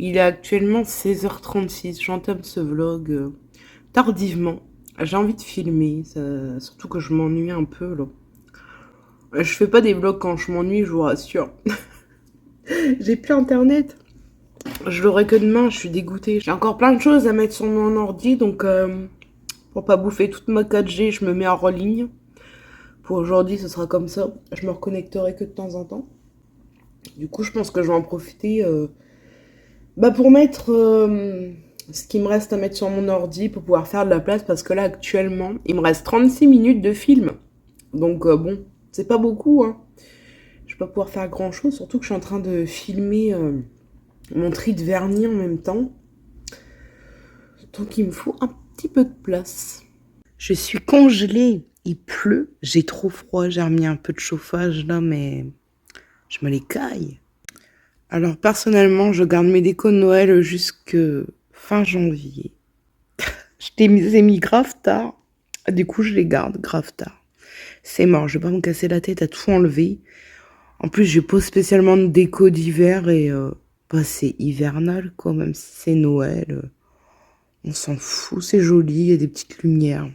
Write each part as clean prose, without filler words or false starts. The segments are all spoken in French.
Il est actuellement 16h36. J'entame ce vlog tardivement. J'ai envie de filmer, surtout que je m'ennuie un peu là. Je fais pas des vlogs quand je m'ennuie, je vous rassure. J'ai plus internet. Je l'aurai que demain, je suis dégoûtée. J'ai encore plein de choses à mettre sur mon ordi, donc pour pas bouffer toute ma 4G, je me mets en ligne. Pour aujourd'hui, ce sera comme ça. Je me reconnecterai que de temps en temps. Du coup, je pense que je vais en profiter pour mettre ce qui me reste à mettre sur mon ordi pour pouvoir faire de la place, parce que là, actuellement, il me reste 36 minutes de film. Donc bon, c'est pas beaucoup, hein. Je vais pas pouvoir faire grand chose, surtout que je suis en train de filmer mon tri de vernis en même temps. Donc il me faut un petit peu de place. Je suis congelée, il pleut, j'ai trop froid, j'ai remis un peu de chauffage là, mais je me les caille. Alors personnellement, je garde mes décos de Noël jusque fin janvier. Je les ai mis grave tard, du coup je les garde grave tard. C'est mort, je vais pas me casser la tête à tout enlever. En plus, je pose spécialement de déco d'hiver et c'est hivernal quoi, même si c'est Noël. On s'en fout, c'est joli, il y a des petites lumières.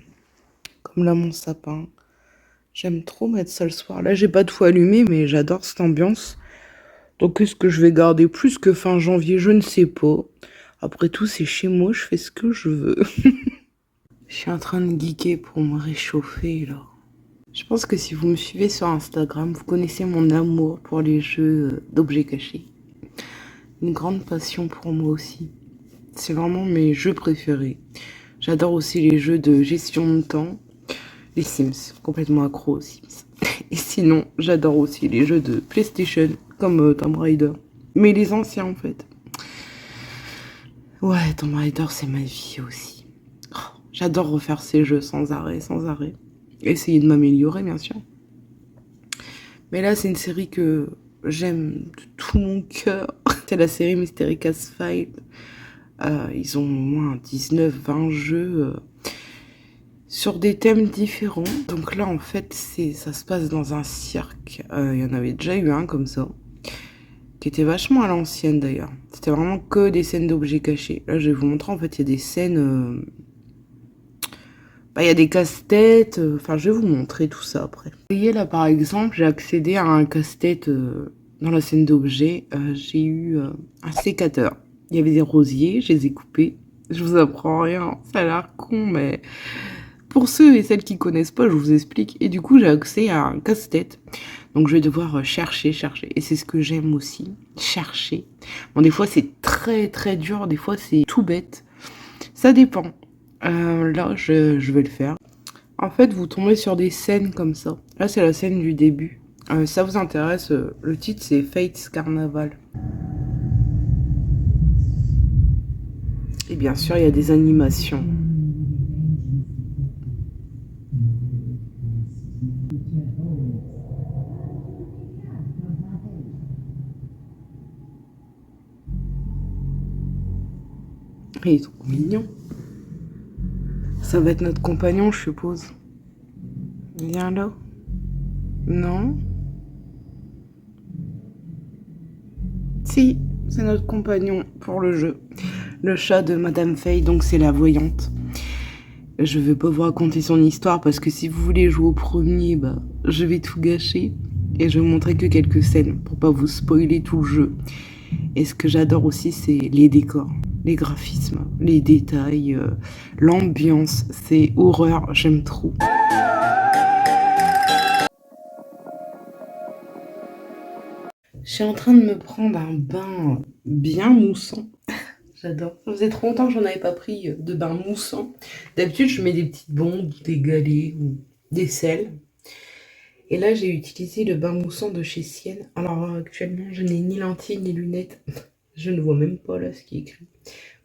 Comme là, mon sapin. J'aime trop mettre ça le soir. Là, j'ai pas tout allumé, mais j'adore cette ambiance. Donc, est-ce que je vais garder plus que fin janvier? Je ne sais pas. Après tout, c'est chez moi, je fais ce que je veux. Je suis en train de geeker pour me réchauffer, là. Je pense que si vous me suivez sur Instagram, vous connaissez mon amour pour les jeux d'objets cachés. Une grande passion pour moi aussi. C'est vraiment mes jeux préférés. J'adore aussi les jeux de gestion de temps. Les Sims, complètement accro aux Sims. Et sinon, j'adore aussi les jeux de PlayStation, comme Tomb Raider. Mais les anciens, en fait. Ouais, Tomb Raider, c'est ma vie aussi. Oh, j'adore refaire ces jeux sans arrêt, sans arrêt. Essayer de m'améliorer, bien sûr. Mais là, c'est une série que j'aime de tout mon cœur. C'est la série Mystery Cast Files. Ils ont au moins 19-20 jeux sur des thèmes différents. Donc là, en fait, ça se passe dans un cirque. Il y en avait déjà eu un comme ça, qui était vachement à l'ancienne d'ailleurs. C'était vraiment que des scènes d'objets cachés. Là, je vais vous montrer, en fait, il y a des scènes... il y a des casse-têtes. Enfin, je vais vous montrer tout ça après. Vous voyez, là, par exemple, j'ai accédé à un casse-tête dans la scène d'objets. J'ai eu un sécateur. Il y avait des rosiers, je les ai coupés. Je vous apprends rien, ça a l'air con, mais... Pour ceux et celles qui connaissent pas, je vous explique. Et du coup, j'ai accès à un casse-tête. Donc, je vais devoir chercher. Et c'est ce que j'aime aussi, chercher. Bon, des fois, c'est très, très dur. Des fois, c'est tout bête. Ça dépend. Là, je vais le faire. En fait, vous tombez sur des scènes comme ça. Là, c'est la scène du début. Ça vous intéresse, le titre, c'est Fates Carnaval. Et bien sûr, il y a des animations. Il est trop mignon. Ça va être notre compagnon, je suppose. Viens là. Non. Si, c'est notre compagnon pour le jeu. Le chat de Madame Faye, donc c'est la voyante. Je vais pas vous raconter son histoire parce que si vous voulez jouer au premier, je vais tout gâcher. Et je vais vous montrer que quelques scènes pour pas vous spoiler tout le jeu. Et ce que j'adore aussi, c'est les décors, les graphismes, les détails, l'ambiance. C'est horreur, j'aime trop. Je suis en train de me prendre un bain bien moussant. J'adore. Ça faisait trop longtemps que j'en avais pas pris de bain moussant. D'habitude, je mets des petites bombes, des galets ou des sels. Et là, j'ai utilisé le bain moussant de chez Sienne. Alors actuellement, je n'ai ni lentilles ni lunettes. Je ne vois même pas là ce qui est écrit.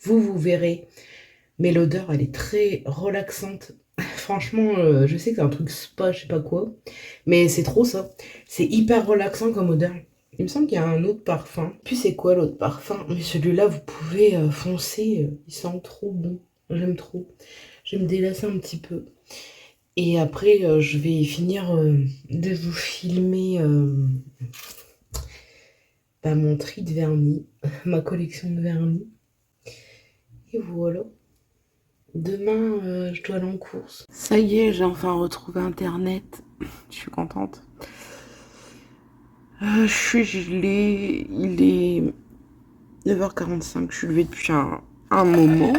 Vous verrez. Mais l'odeur, elle est très relaxante. Franchement, je sais que c'est un truc spa, je sais pas quoi. Mais c'est trop ça. C'est hyper relaxant comme odeur. Il me semble qu'il y a un autre parfum. Puis c'est quoi l'autre parfum? Mais celui-là, vous pouvez foncer. Il sent trop bon. J'aime trop. Je vais me délasser un petit peu. Et après, je vais finir de vous filmer mon tri de vernis, ma collection de vernis. Et voilà. Demain, je dois aller en course. Ça y est, j'ai enfin retrouvé Internet. Je suis contente. Je suis gelée. Il est 9h45. Je suis levée depuis un moment.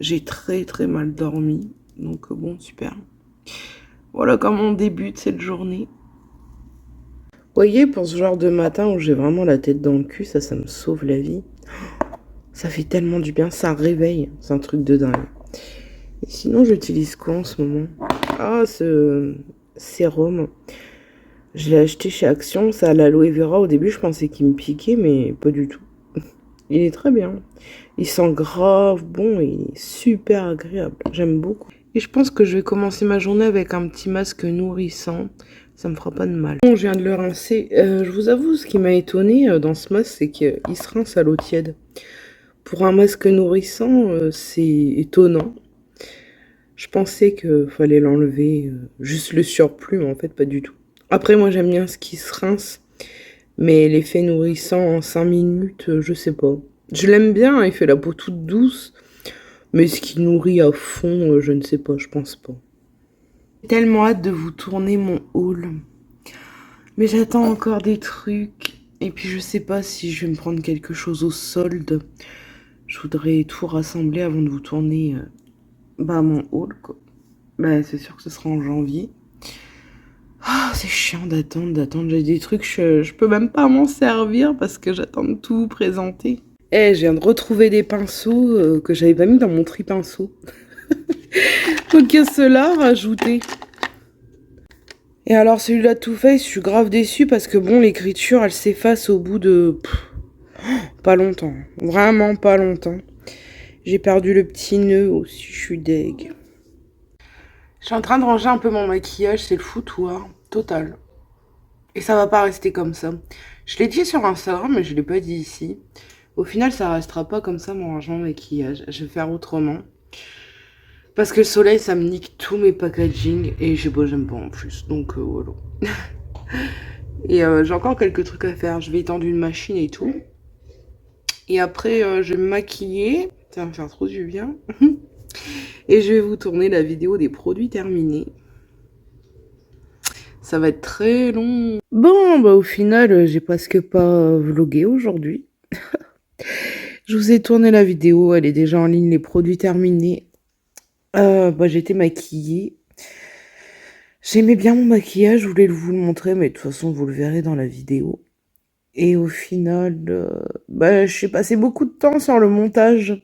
J'ai très très mal dormi. Donc bon, super. Voilà comment on débute cette journée. Vous voyez, pour ce genre de matin où j'ai vraiment la tête dans le cul, ça me sauve la vie. Ça fait tellement du bien, ça réveille. C'est un truc de dingue. Et sinon, j'utilise quoi en ce moment? Ah, ce sérum. Je l'ai acheté chez Action, ça a l'aloe vera. Au début, je pensais qu'il me piquait, mais pas du tout. Il est très bien. Il sent grave bon et il est super agréable. J'aime beaucoup. Et je pense que je vais commencer ma journée avec un petit masque nourrissant. Ça me fera pas de mal. Bon, je viens de le rincer. Je vous avoue, ce qui m'a étonné dans ce masque, c'est qu'il se rince à l'eau tiède. Pour un masque nourrissant, c'est étonnant. Je pensais qu'il fallait l'enlever, juste le surplus, mais en fait, pas du tout. Après, moi, j'aime bien ce qui se rince. Mais l'effet nourrissant en 5 minutes, je sais pas. Je l'aime bien, il fait la peau toute douce. Mais ce qui nourrit à fond, je ne sais pas, je pense pas. J'ai tellement hâte de vous tourner mon haul. Mais j'attends encore des trucs. Et puis je sais pas si je vais me prendre quelque chose au solde. Je voudrais tout rassembler avant de vous tourner mon haul, quoi. Bah, c'est sûr que ce sera en janvier. Ah, c'est chiant d'attendre. J'ai des trucs, je peux même pas m'en servir parce que j'attends de tout présenter. Eh, je viens de retrouver des pinceaux que j'avais pas mis dans mon tri-pinceau. Donc il y a ceux-là rajoutés. Et alors celui-là de Too Faced, je suis grave déçue parce que bon, l'écriture, elle s'efface au bout de pas longtemps. Vraiment pas longtemps. J'ai perdu le petit nœud aussi, je suis deg. Je suis en train de ranger un peu mon maquillage, c'est le foutoir total. Et ça va pas rester comme ça. Je l'ai dit sur Instagram, mais je l'ai pas dit ici. Au final, ça restera pas comme ça mon rangement de maquillage. Je vais faire autrement. Parce que le soleil, ça me nique tous mes packaging. Et j'aime pas en plus. Donc voilà. Et j'ai encore quelques trucs à faire. Je vais étendre une machine et tout. Et après, je vais me maquiller. Ça va me faire trop du bien. Et je vais vous tourner la vidéo des produits terminés. Ça va être très long. Bon, bah au final, j'ai presque pas vlogué aujourd'hui. Je vous ai tourné la vidéo, elle est déjà en ligne, les produits terminés. J'ai été maquillée. J'aimais bien mon maquillage, je voulais vous le montrer, mais de toute façon, vous le verrez dans la vidéo. Et au final, j'ai passé beaucoup de temps sur le montage.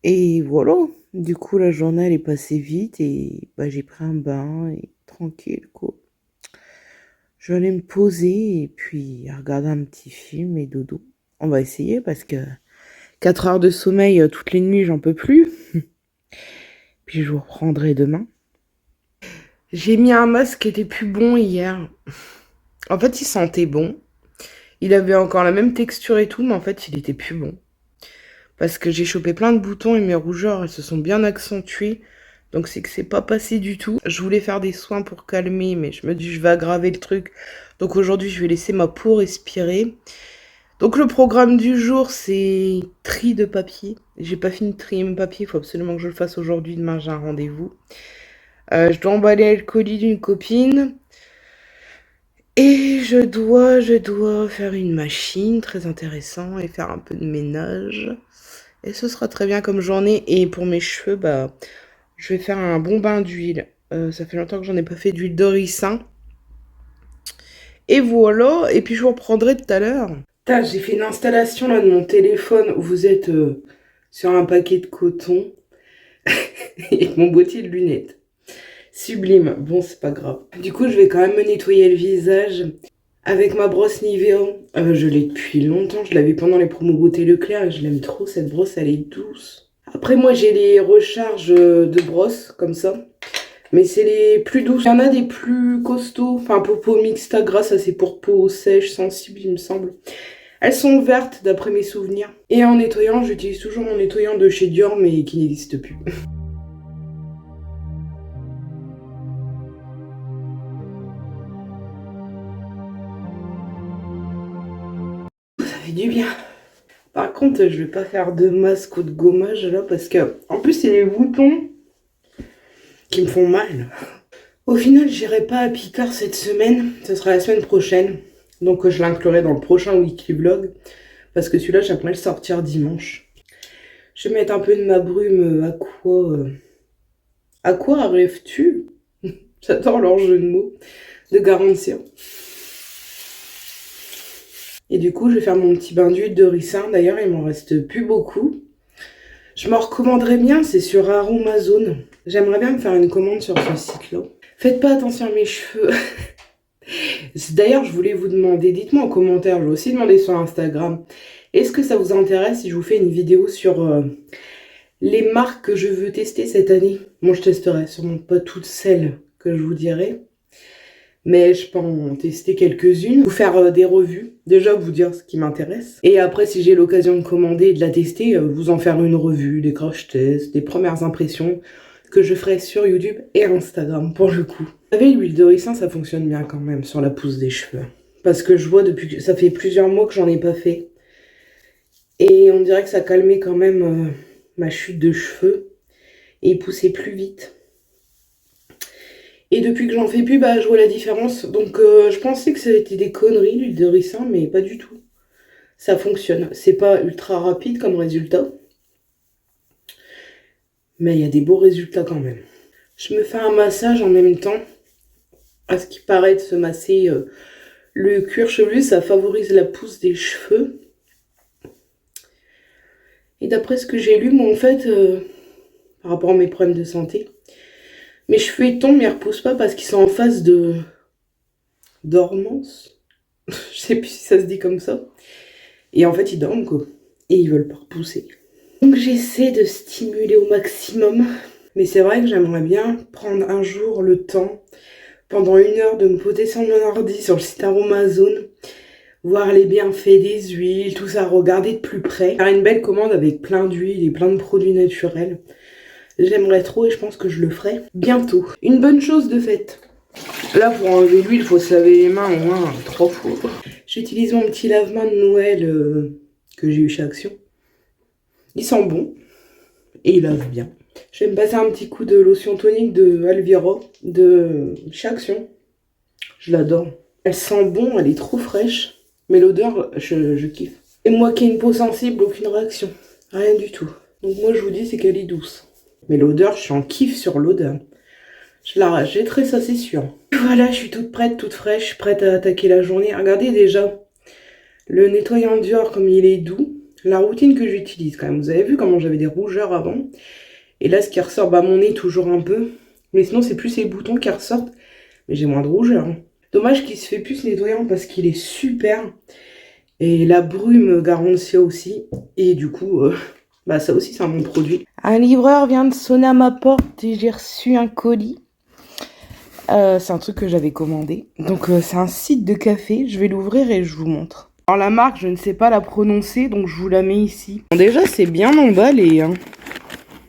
Et voilà, du coup, la journée, elle est passée vite et j'ai pris un bain et tranquille, quoi. Je vais aller me poser et puis regarder un petit film et dodo. On va essayer parce que 4 heures de sommeil toutes les nuits, j'en peux plus. Puis je vous reprendrai demain. J'ai mis un masque qui était plus bon hier. En fait, il sentait bon. Il avait encore la même texture et tout, mais en fait, il était plus bon. Parce que j'ai chopé plein de boutons et mes rougeurs, elles se sont bien accentuées. Donc c'est que c'est pas passé du tout. Je voulais faire des soins pour calmer, mais je me dis je vais aggraver le truc. Donc aujourd'hui, je vais laisser ma peau respirer. Donc le programme du jour, c'est tri de papier. J'ai pas fini de trier mon papier, il faut absolument que je le fasse aujourd'hui. Demain, j'ai un rendez-vous. Je dois emballer le colis d'une copine. Et je dois faire une machine, très intéressant, et faire un peu de ménage. Et ce sera très bien comme journée. Et pour mes cheveux, je vais faire un bon bain d'huile. Ça fait longtemps que j'en ai pas fait d'huile de ricin. Et voilà, et puis je vous reprendrai tout à l'heure. J'ai fait une installation là de mon téléphone. Vous êtes sur un paquet de coton et mon boîtier de lunettes. Sublime. Bon, c'est pas grave. Du coup, je vais quand même me nettoyer le visage avec ma brosse Nivea. Je l'ai depuis longtemps. Je l'avais pendant les promos Beauté Leclerc et je l'aime trop. Cette brosse, elle est douce. Après, moi, j'ai les recharges de brosse comme ça. Mais c'est les plus douces. Il y en a des plus costauds. Enfin, Popo Mixta, grâce à c'est pour peau sèche, sensible, il me semble. Elles sont vertes d'après mes souvenirs. Et en nettoyant, j'utilise toujours mon nettoyant de chez Dior, mais qui n'existe plus. fait du bien. Par contre, je vais pas faire de masque ou de gommage là parce que en plus c'est les boutons qui me font mal. Au final, j'irai pas à Picard cette semaine, ce sera la semaine prochaine. Donc je l'inclurai dans le prochain weekly vlog parce que celui-là j'aimerais le sortir dimanche. Je vais mettre un peu de ma brume à quoi arrives-tu? J'adore leur jeu de mots de Garantia. Et du coup, je vais faire mon petit bain d'huile de ricin. D'ailleurs, il m'en reste plus beaucoup. Je m'en recommanderais bien, c'est sur Aromazone. J'aimerais bien me faire une commande sur ce site-là. Faites pas attention à mes cheveux. D'ailleurs, je voulais vous demander, dites-moi en commentaire, je vais aussi demander sur Instagram, est-ce que ça vous intéresse si je vous fais une vidéo sur les marques que je veux tester cette année? Moi, je testerai sûrement pas toutes celles que je vous dirai. Mais je peux en tester quelques-unes, vous faire des revues, déjà vous dire ce qui m'intéresse. Et après, si j'ai l'occasion de commander et de la tester, vous en faire une revue, des crash tests, des premières impressions que je ferai sur YouTube et Instagram pour le coup. Vous savez, l'huile de ricin, ça fonctionne bien quand même sur la pousse des cheveux. Parce que je vois depuis que ça fait plusieurs mois que j'en ai pas fait. Et on dirait que ça calmait quand même ma chute de cheveux. Et il poussait plus vite. Et depuis que j'en fais plus, bah, je vois la différence. Donc je pensais que ça était des conneries, l'huile de ricin, mais pas du tout. Ça fonctionne. C'est pas ultra rapide comme résultat. Mais il y a des beaux résultats quand même. Je me fais un massage en même temps. À ce qui paraît de se masser le cuir chevelu, ça favorise la pousse des cheveux. Et d'après ce que j'ai lu, moi en fait, par rapport à mes problèmes de santé, mes cheveux ils tombent, mais ils repoussent pas parce qu'ils sont en phase de dormance. Je sais plus si ça se dit comme ça. Et en fait, ils dorment quoi. Et ils veulent pas repousser. Donc j'essaie de stimuler au maximum. Mais c'est vrai que j'aimerais bien prendre un jour le temps, pendant 1 heure, de me poser sur mon ordi, sur le site Aromazone, voir les bienfaits des huiles, tout ça, regarder de plus près. Faire une belle commande avec plein d'huiles et plein de produits naturels. J'aimerais trop et je pense que je le ferai bientôt. Une bonne chose de fait. Là, pour enlever l'huile, il faut se laver les mains au moins 3 fois. J'utilise mon petit lave-main de Noël que j'ai eu chez Action. Il sent bon et il lave bien. Je vais me passer un petit coup de lotion tonique de Alvira de chez Action. Je l'adore. Elle sent bon, elle est trop fraîche. Mais l'odeur, je kiffe. Et moi qui ai une peau sensible, aucune réaction. Rien du tout. Donc moi, je vous dis, c'est qu'elle est douce. Mais l'odeur, je suis en kiff sur l'odeur. Je la rachèterai, ça c'est sûr. Voilà, je suis toute prête, toute fraîche, prête à attaquer la journée. Regardez déjà le nettoyant Dior comme il est doux. La routine que j'utilise quand même. Vous avez vu comment j'avais des rougeurs avant. Et là, ce qui ressort, bah mon nez toujours un peu. Mais sinon, c'est plus ces boutons qui ressortent. Mais j'ai moins de rougeurs. Hein. Dommage qu'il se fait plus ce nettoyant parce qu'il est super. Et la brume Garantia aussi. Et du coup... bah ça aussi c'est un bon produit. Un livreur vient de sonner à ma porte et j'ai reçu un colis. C'est un truc que j'avais commandé. Donc c'est un site de café. Je vais l'ouvrir et je vous montre. Alors la marque, je ne sais pas la prononcer, donc je vous la mets ici. Bon, déjà c'est bien emballé. Hein.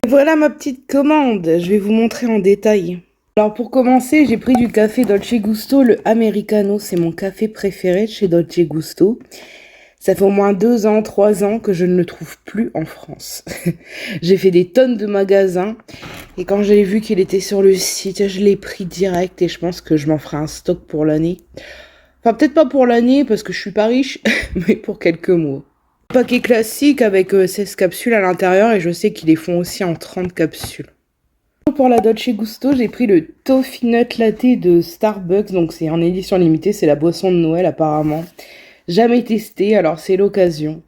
Voilà ma petite commande. Je vais vous montrer en détail. Alors pour commencer, j'ai pris du café Dolce Gusto, le Americano. C'est mon café préféré chez Dolce Gusto. Ça fait au moins 2 ans, 3 ans que je ne le trouve plus en France. J'ai fait des tonnes de magasins. Et quand j'ai vu qu'il était sur le site, je l'ai pris direct. Et je pense que je m'en ferai un stock pour l'année. Enfin, peut-être pas pour l'année parce que je suis pas riche. Mais pour quelques mois. Paquet classique avec 16 capsules à l'intérieur. Et je sais qu'ils les font aussi en 30 capsules. Pour la Dolce Gusto, j'ai pris le Toffee Nut Latte de Starbucks. Donc c'est en édition limitée. C'est la boisson de Noël apparemment. Jamais testé, alors c'est l'occasion.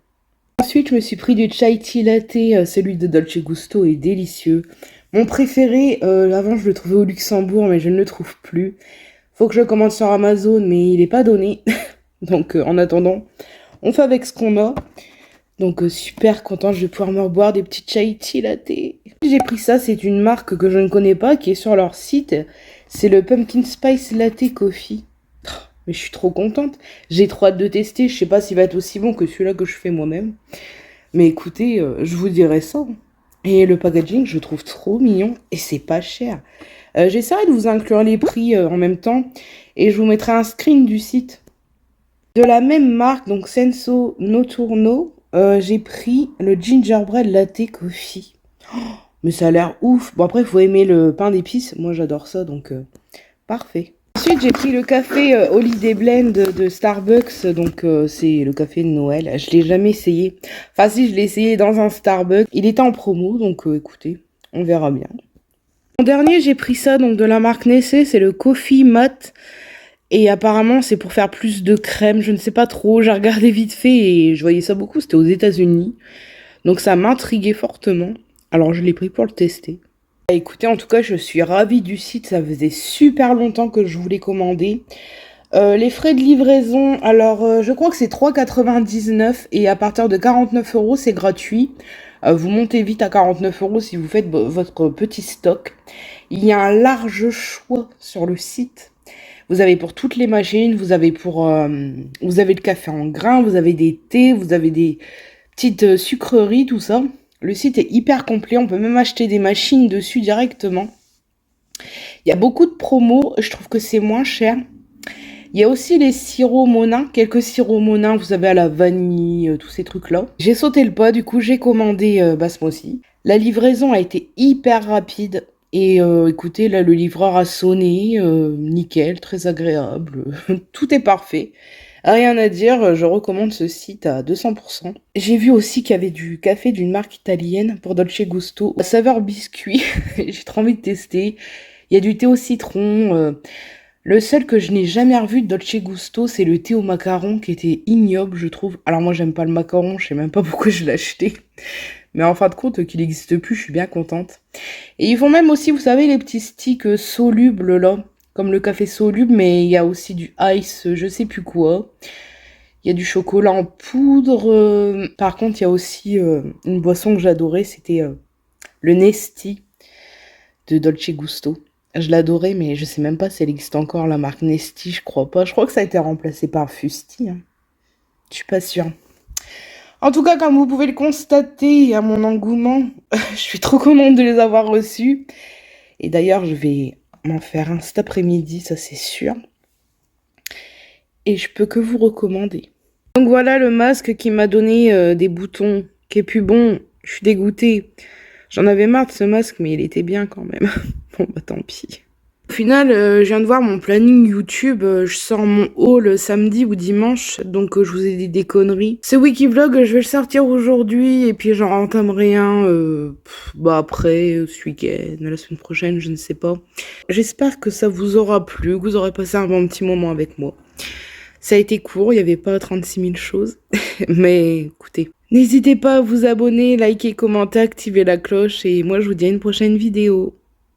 Ensuite, je me suis pris du Chai Tea Latte, celui de Dolce Gusto est délicieux. Mon préféré, avant je le trouvais au Luxembourg, mais je ne le trouve plus. Faut que je le commande sur Amazon, mais il n'est pas donné. Donc en attendant, on fait avec ce qu'on a. Donc super content, je vais pouvoir me reboire des petits Chai Tea Latte. J'ai pris ça, c'est une marque que je ne connais pas, qui est sur leur site. C'est le Pumpkin Spice Latte Coffee. Mais je suis trop contente. J'ai trop hâte de tester. Je sais pas s'il va être aussi bon que celui-là que je fais moi-même. Mais écoutez, je vous dirai ça. Et le packaging, je trouve trop mignon. Et c'est pas cher. J'essaierai de vous inclure les prix en même temps. Et je vous mettrai un screen du site. De la même marque, donc Senso Notturno, j'ai pris le gingerbread latte coffee. Mais ça a l'air ouf. Bon, après, il faut aimer le pain d'épices. Moi, j'adore ça, donc parfait. Ensuite, j'ai pris le café Holiday Blend de Starbucks. Donc, c'est le café de Noël. Je l'ai jamais essayé. Enfin, si, je l'ai essayé dans un Starbucks. Il était en promo, donc écoutez, on verra bien. En dernier, j'ai pris ça, donc de la marque Nestlé. C'est le Coffee Mat. Et apparemment, c'est pour faire plus de crème. Je ne sais pas trop. J'ai regardé vite fait et je voyais ça beaucoup. C'était aux États-Unis. Donc, ça m'intriguait fortement. Alors, je l'ai pris pour le tester. Écoutez, en tout cas, je suis ravie du site. Ça faisait super longtemps que je voulais commander. Les frais de livraison, alors je crois que c'est 3,99 et à partir de 49 euros, c'est gratuit. Vous montez vite à 49 euros si vous faites votre petit stock. Il y a un large choix sur le site. Vous avez pour toutes les machines, vous avez le café en grains, vous avez des thés, vous avez des petites sucreries, tout ça. Le site est hyper complet, on peut même acheter des machines dessus directement. Il y a beaucoup de promos, je trouve que c'est moins cher. Il y a aussi les sirops Monin, quelques sirops Monin, vous avez à la vanille, tous ces trucs-là. J'ai sauté le pas, du coup j'ai commandé ce mois-ci. La livraison a été hyper rapide. Et écoutez, là le livreur a sonné, nickel, très agréable, tout est parfait. Rien à dire, je recommande ce site à 200%. J'ai vu aussi qu'il y avait du café d'une marque italienne pour Dolce Gusto, à saveur biscuit. J'ai trop envie de tester. Il y a du thé au citron. Le seul que je n'ai jamais revu de Dolce Gusto, c'est le thé au macaron qui était ignoble, je trouve. Alors moi, j'aime pas le macaron, je sais même pas pourquoi je l'ai acheté. Mais en fin de compte, qu'il n'existe plus, je suis bien contente. Et ils font même aussi, vous savez, les petits sticks solubles là, comme le café soluble, mais il y a aussi du ice, je sais plus quoi. Il y a du chocolat en poudre. Par contre, il y a aussi une boisson que j'adorais, c'était le Nesti de Dolce Gusto. Je l'adorais, mais je sais même pas si elle existe encore, la marque Nesti, je crois pas. Je crois que ça a été remplacé par Fusti. Hein. Je suis pas sûre. En tout cas, comme vous pouvez le constater à mon engouement, je suis trop contente de les avoir reçus. Et d'ailleurs, je vais m'en faire un cet après-midi, ça c'est sûr. Et je peux que vous recommander. Donc voilà le masque qui m'a donné des boutons, qui est plus bon. Je suis dégoûtée. J'en avais marre de ce masque, mais il était bien quand même. Bon bah tant pis. Au final, je viens de voir mon planning YouTube. Je sors mon haul samedi ou dimanche, donc je vous ai dit des conneries. Ce Wikivlog, je vais le sortir aujourd'hui et puis j'en entamerai un après, ce week-end, la semaine prochaine, je ne sais pas. J'espère que ça vous aura plu, que vous aurez passé un bon petit moment avec moi. Ça a été court, il n'y avait pas 36 000 choses, mais écoutez. N'hésitez pas à vous abonner, liker, commenter, activer la cloche et moi je vous dis à une prochaine vidéo.